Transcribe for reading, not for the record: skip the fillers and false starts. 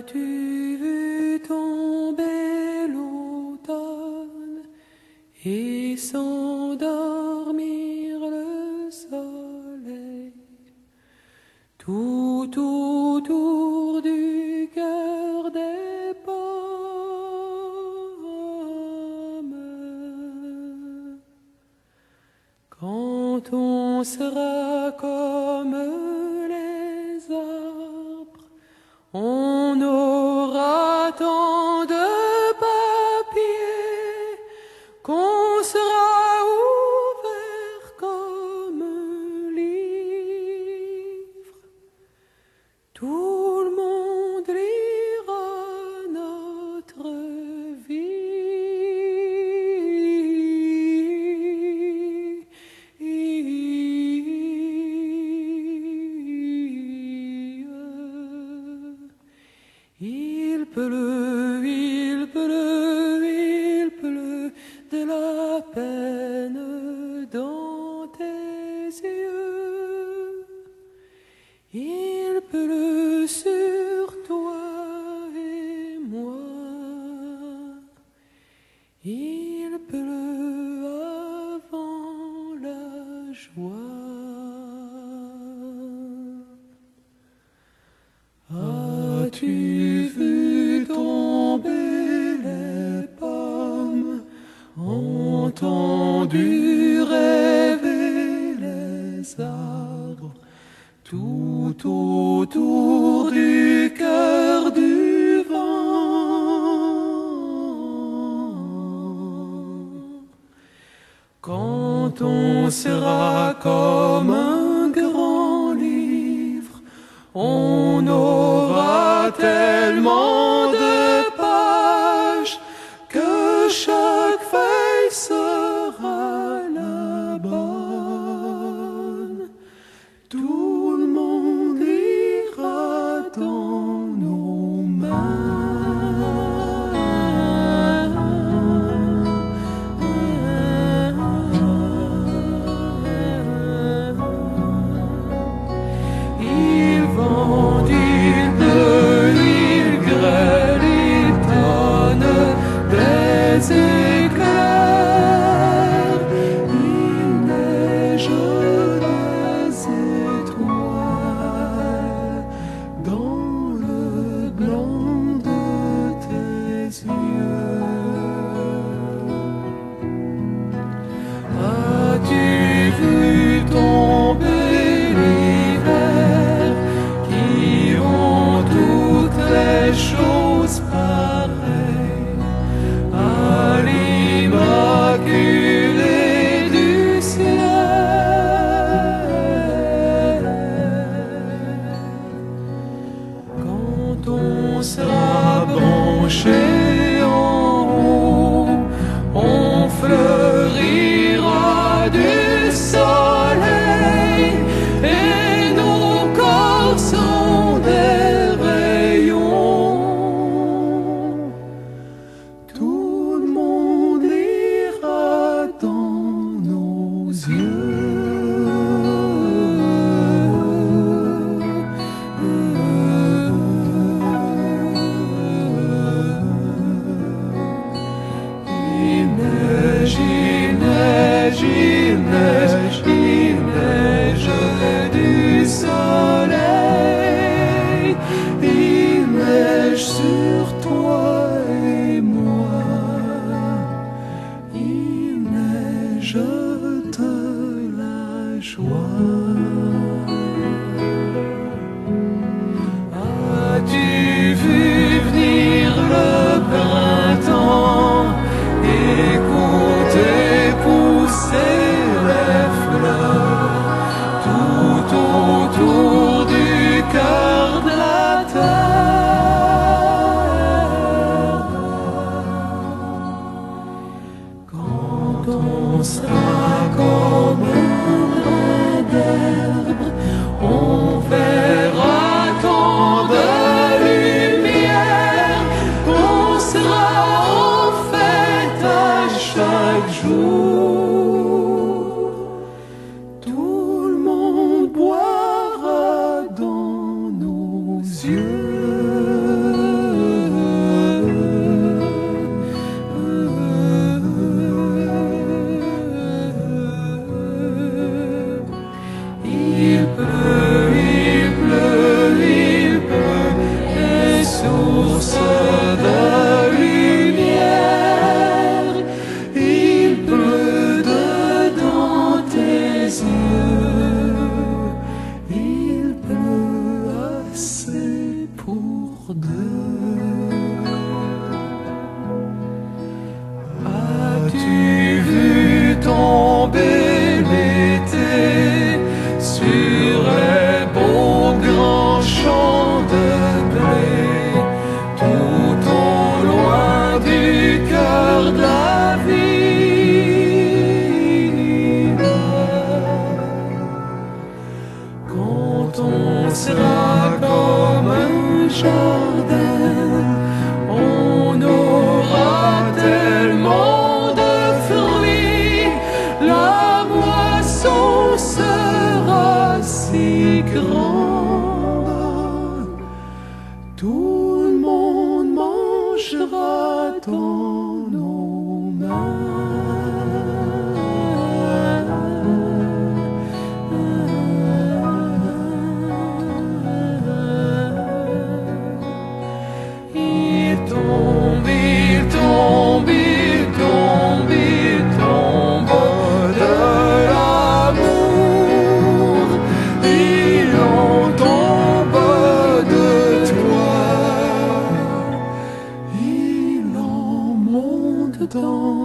As-tu vu tomber l'automne et s'endormir le soleil tout autour du cœur des pommes? Quand on sera comme les arbres, on aura tant de papier qu'on sera ouvert comme un livre. Tout le monde lira notre vie. Il pleut, il pleut, il pleut de la peine dans tes yeux. Il pleut sur toi et moi. Il pleut avant la joie. As-tu vu tomber les pommes, entendu rêver les arbres, tout autour du cœur du vent? Quand on sera comme un grand livre, on aura tellement de pages que chaque feuille sera la bonne. Tout le monde lira dans nos Il vente, il pleut, il grêle, il donne des éclairs, il neige des étoiles dans le blanc de tes yeux. As-tu vu tomber l'hiver qui rend toutes les choses pareilles à l'immaculée du ciel? Quand on sera branché en haut, on fleurira du soleil et nos corps sont des rayons. Tout le monde lira dans nos yeux. jardin. On aura tellement de fruits, la moisson sera si grande. Tout le monde mangera dans nos mains. Il tombe, il tombe, il tombe, il tombe de l'amour. Il en tombe de toi. Il en monte dans